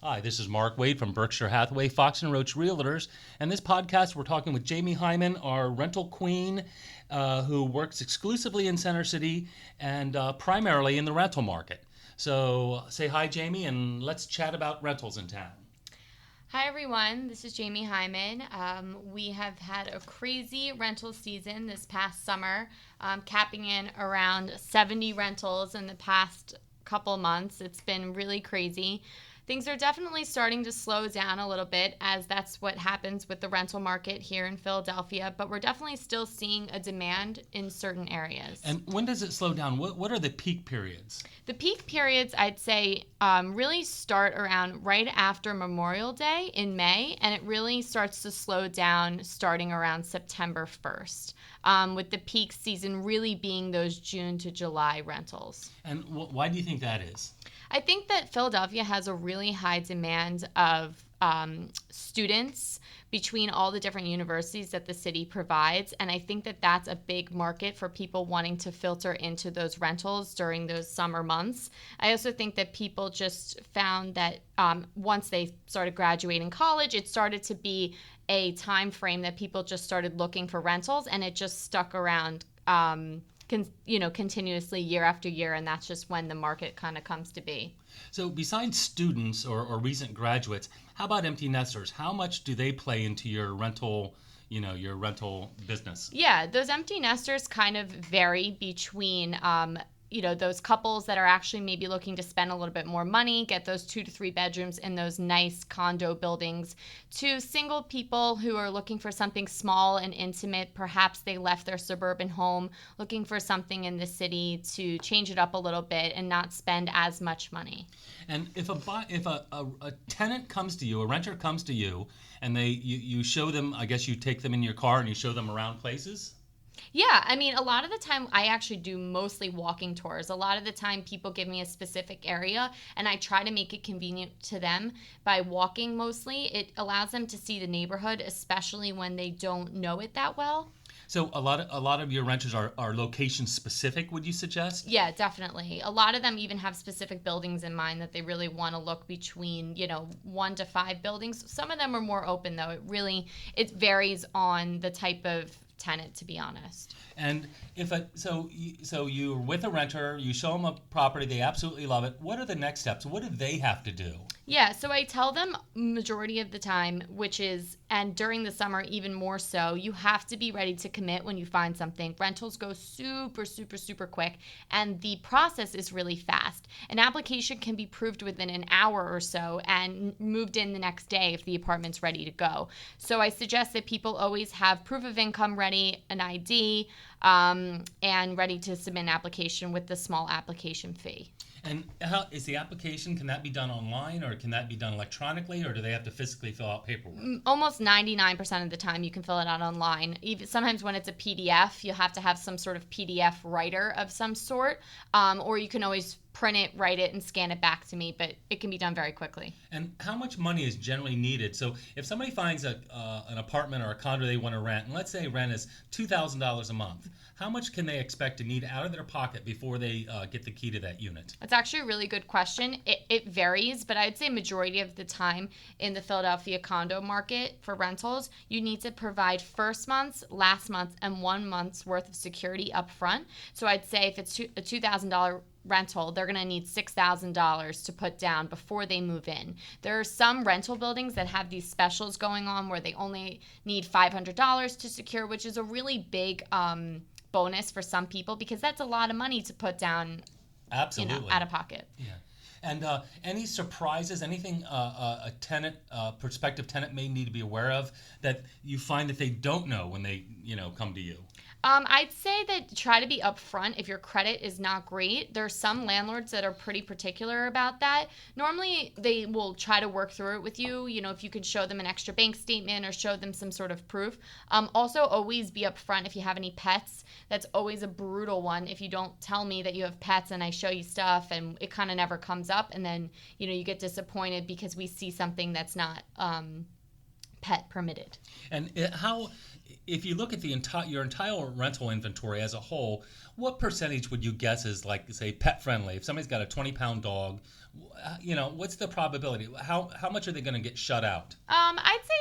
Hi, this is Mark Wade from Berkshire Hathaway Fox and Roach Realtors, and this podcast we're talking with Jaime Hyman, our rental queen, who works exclusively in Center City and primarily in the rental market. So say hi, Jaime, and let's chat about rentals in town. Hi everyone, this is Jaime Hyman. We have had a crazy rental season this past summer, capping in around 70 rentals in the past couple months. It's been really crazy. Things are definitely starting to slow down a little bit, as that's what happens with the rental market here in Philadelphia, but we're definitely still seeing a demand in certain areas. And when does it slow down? What are the peak periods? The peak periods, I'd say, really start around right after Memorial Day in May, and it really starts to slow down starting around September 1st, with the peak season really being those June to July rentals. And why do you think that is? I think that Philadelphia has a really high demand of students between all the different universities that the city provides, and I think that that's a big market for people wanting to filter into those rentals during those summer months. I also think that people just found that once they started graduating college, it started to be a time frame that people just started looking for rentals, and it just stuck around continuously year after year, and that's just when the market kind of comes to be. So besides students or recent graduates, how about empty nesters? How much do they play into your rental business? Yeah, those empty nesters kind of vary between those couples that are actually maybe looking to spend a little bit more money, get those 2 to 3 bedrooms in those nice condo buildings, to single people who are looking for something small and intimate. Perhaps they left their suburban home looking for something in the city to change it up a little bit and not spend as much money. And if a tenant comes to you, a renter comes to you, and you show them, I guess you take them in your car and you show them around places? Yeah, I mean, a lot of the time I actually do mostly walking tours. A lot of the time people give me a specific area and I try to make it convenient to them by walking mostly. It allows them to see the neighborhood, especially when they don't know it that well. So a lot of your renters are location specific, would you suggest? Yeah, definitely. A lot of them even have specific buildings in mind that they really want to look between, 1 to 5 buildings. Some of them are more open though. It varies on the type of tenant, to be honest. And so you're with a renter, you show them a property, they absolutely love it. What are the next steps? What do they have to do? Yeah, so I tell them majority of the time, and during the summer even more so, you have to be ready to commit when you find something. Rentals go super, super, super quick, and the process is really fast. An application can be proved within an hour or so and moved in the next day if the apartment's ready to go. So I suggest that people always have proof of income ready, an ID, and ready to submit an application with the small application fee. And how is the application? Can that be done online, or can that be done electronically, or do they have to physically fill out paperwork? Almost 99% of the time you can fill it out online. Even sometimes when it's a PDF, you have to have some sort of PDF writer of some sort, or you can always print it, write it, and scan it back to me, but it can be done very quickly. And how much money is generally needed? So if somebody finds an apartment or a condo they want to rent, and let's say rent is $2,000 a month, how much can they expect to need out of their pocket before they get the key to that unit? That's actually a really good question. It varies, but I'd say majority of the time in the Philadelphia condo market for rentals, you need to provide first month's, last month's, and 1 month's worth of security up front. So I'd say if it's a $2,000 rental, they're going to need $6,000 to put down before they move in. There are some rental buildings that have these specials going on where they only need $500 to secure, which is a really big bonus for some people, because that's a lot of money to put down. Absolutely. Out of pocket. Yeah. And any surprises, anything a prospective tenant may need to be aware of that you find that they don't know when they, come to you? I'd say that try to be upfront if your credit is not great. There are some landlords that are pretty particular about that. Normally, they will try to work through it with you, if you could show them an extra bank statement or show them some sort of proof. Also, always be upfront if you have any pets. That's always a brutal one. If you don't tell me that you have pets and I show you stuff and it kind of never comes up, and then, you get disappointed because we see something that's not pet permitted. And how if you look at your entire rental inventory as a whole, what percentage would you guess is like, say, pet friendly? If somebody's got a 20-pound dog, what's the probability? How much are they going to get shut out? I'd say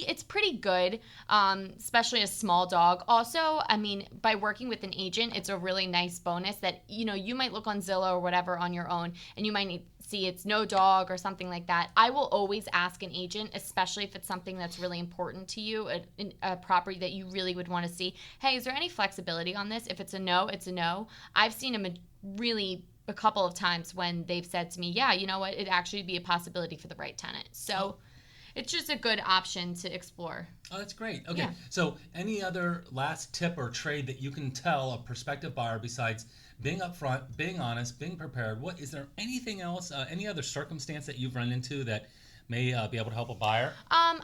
it's pretty good, especially a small dog. Also, I mean, by working with an agent, it's a really nice bonus that you might look on Zillow or whatever on your own, and you might see it's no dog or something like that. I will always ask an agent, especially if it's something that's really important to you, a property that you really would want to see. Hey, is there any flexibility on this? If it's a no, it's a no. I've seen a couple of times when they've said to me, yeah, you know what, it'd actually be a possibility for the right tenant. So it's just a good option to explore. Oh, that's great. Okay. Yeah. So any other last tip or trade that you can tell a prospective buyer besides being upfront, being honest, being prepared? What is there anything else, any other circumstance that you've run into that may be able to help a buyer?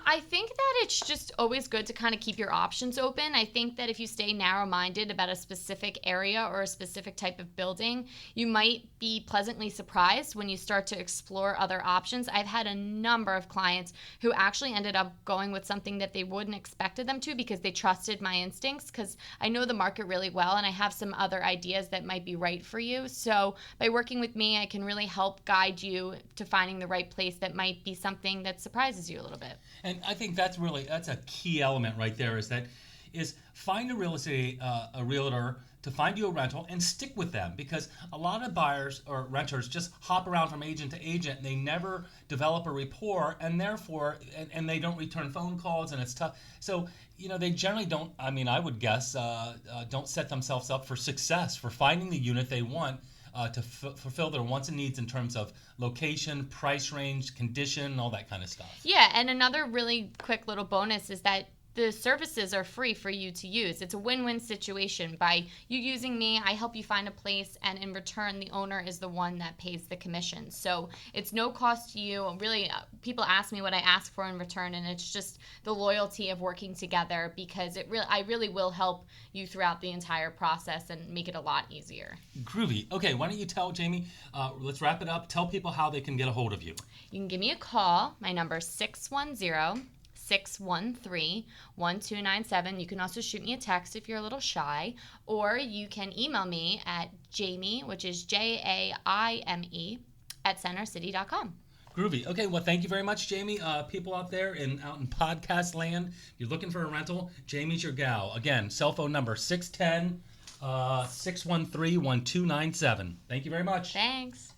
I think that it's just always good to kind of keep your options open. I think that if you stay narrow-minded about a specific area or a specific type of building, you might be pleasantly surprised when you start to explore other options. I've had a number of clients who actually ended up going with something that they wouldn't expected them to because they trusted my instincts, because I know the market really well and I have some other ideas that might be right for you. So by working with me, I can really help guide you to finding the right place that might be something that surprises you a little bit. And I think that's a key element right there, is find a realtor to find you a rental and stick with them, because a lot of buyers or renters just hop around from agent to agent and they never develop a rapport, and therefore and they don't return phone calls, and it's tough. So they generally don't, I would guess, don't set themselves up for success for finding the unit they want to fulfill their wants and needs in terms of location, price range, condition, all that kind of stuff. Yeah, and another really quick little bonus is that the services are free for you to use. It's a win-win situation. By you using me, I help you find a place, and in return, the owner is the one that pays the commission. So it's no cost to you. Really, people ask me what I ask for in return, and it's just the loyalty of working together, because I really will help you throughout the entire process and make it a lot easier. Groovy. Okay, why don't you tell Jaime, let's wrap it up. Tell people how they can get a hold of you. You can give me a call. My number is 610-613-1297. You can also shoot me a text if you're a little shy, or you can email me at Jaime, which is Jaime, @centercity.com. Groovy. Okay, well, thank you very much, Jaime. People out there out in podcast land, if you're looking for a rental, Jaime's your gal. Again, cell phone number 610-613-1297. Thank you very much. Thanks.